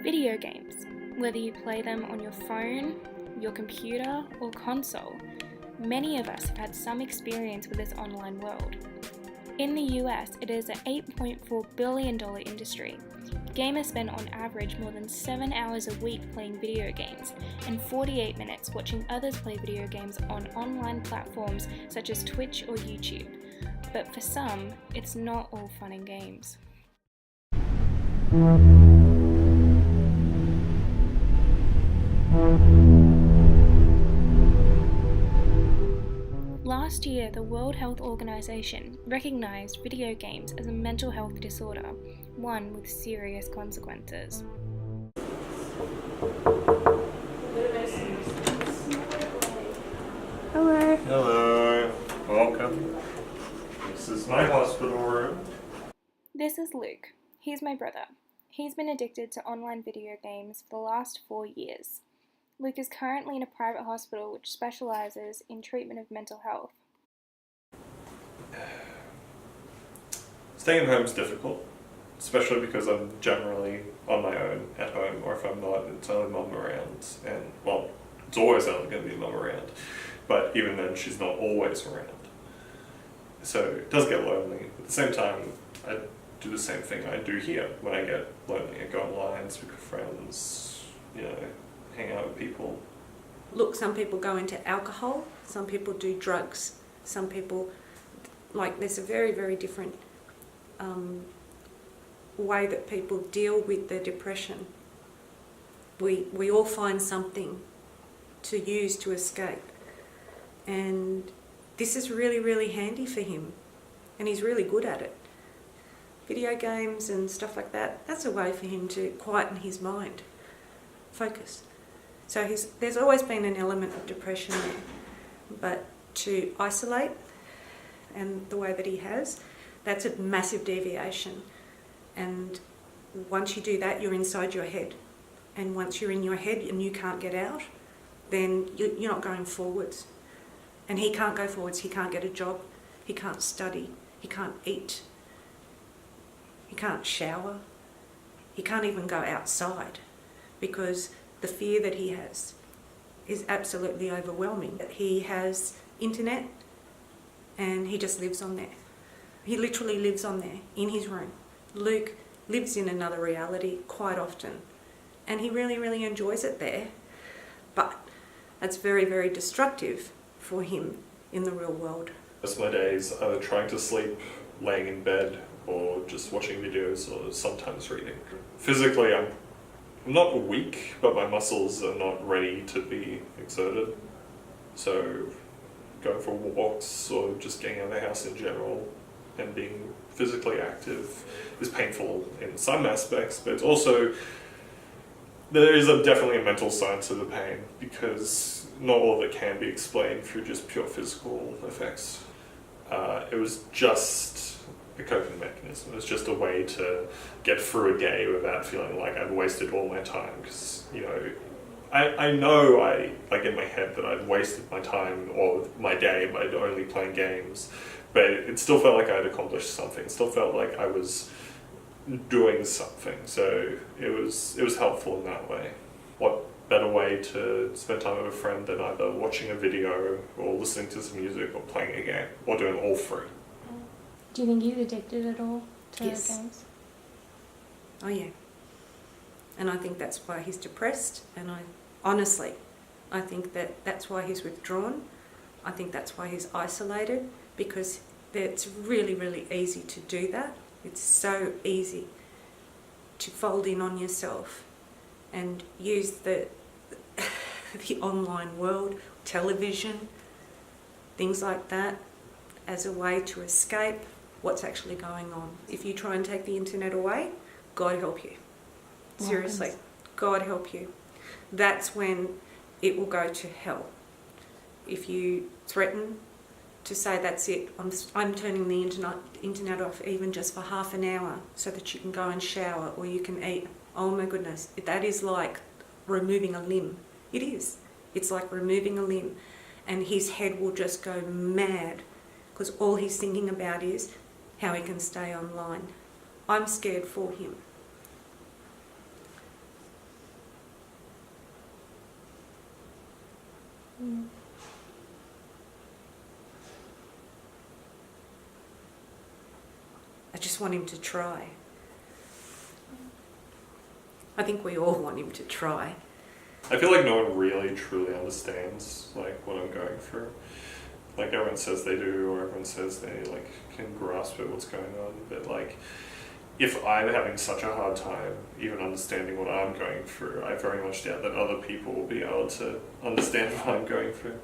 Video games, whether you play them on your phone, your computer, or console, many of us have had some experience with this online world. In the US, it is an $8.4 billion industry. Gamers spend on average more than 7 hours a week playing video games and 48 minutes watching others play video games on online platforms such as Twitch or YouTube. But for some, it's not all fun and games. Last year, the World Health Organization recognized video games as a mental health disorder, one with serious consequences. Hello. Hello, welcome. This is my hospital room. This is Luke. He's my brother. He's been addicted to online video games for the last 4 years. Luke is currently in a private hospital which specializes in treatment of mental health. Staying at home is difficult, especially because I'm generally on my own at home, or if I'm not, it's only mum around. And, well, it's always only going to be mum around, but even then, she's not always around. So it does get lonely. At the same time, I do the same thing I do here when I get lonely. I go online, speak with friends, hang out with people. Look, some people go into alcohol, some people do drugs, some people, there's a very, very different way that people deal with their depression. We all find something to use to escape. And this is really, really handy for him. And he's really good at it. Video games and stuff like that, that's a way for him to quieten his mind, focus. So there's always been an element of depression there. But to isolate, and the way that he has, that's a massive deviation. And once you do that, you're inside your head. And once you're in your head and you can't get out, then you're not going forwards. And he can't go forwards, he can't get a job, he can't study, he can't eat, he can't shower, he can't even go outside because the fear that he has is absolutely overwhelming. He has internet and he just lives on there. He literally lives on there in his room. Luke lives in another reality quite often and he really, really enjoys it there. But that's very, very destructive for him in the real world. Most of my days either trying to sleep, laying in bed, or just watching videos, or sometimes reading. Physically, I'm not weak, but my muscles are not ready to be exerted. So going for walks or just getting out of the house in general and being physically active is painful in some aspects, but it's also, there is definitely a mental side to the pain because not all of it can be explained through just pure physical effects. It was just a coping mechanism. It was just a way to get through a day without feeling like I'd wasted all my time. Because, I know in my head that I'd wasted my time or my day by only playing games, but it still felt like I'd accomplished something. It still felt like I was doing something. So it was helpful in that way. What better way to spend time with a friend than either watching a video or listening to some music or playing a game or doing all three? Do you think he's addicted at all to Yes. games? Oh yeah. And I think that's why he's depressed, and I think that's why he's withdrawn. I think that's why he's isolated, because it's really, really easy to do that. It's so easy to fold in on yourself and use the online world, television, things like that, as a way to escape what's actually going on. If you try and take the internet away, God help you. Seriously, God help you. That's when it will go to hell. If you threaten to say that's it, I'm turning the internet off even just for half an hour so that you can go and shower or you can eat. Oh my goodness, that is like removing a limb. It is. It's like removing a limb. And his head will just go mad because all he's thinking about is how he can stay online. I'm scared for him. I just want him to try. I think we all want him to try. I feel like no one really truly understands like what I'm going through. Like everyone says they do, or everyone says they like can grasp at what's going on. But like, if I'm having such a hard time even understanding what I'm going through, I very much doubt that other people will be able to understand what I'm going through.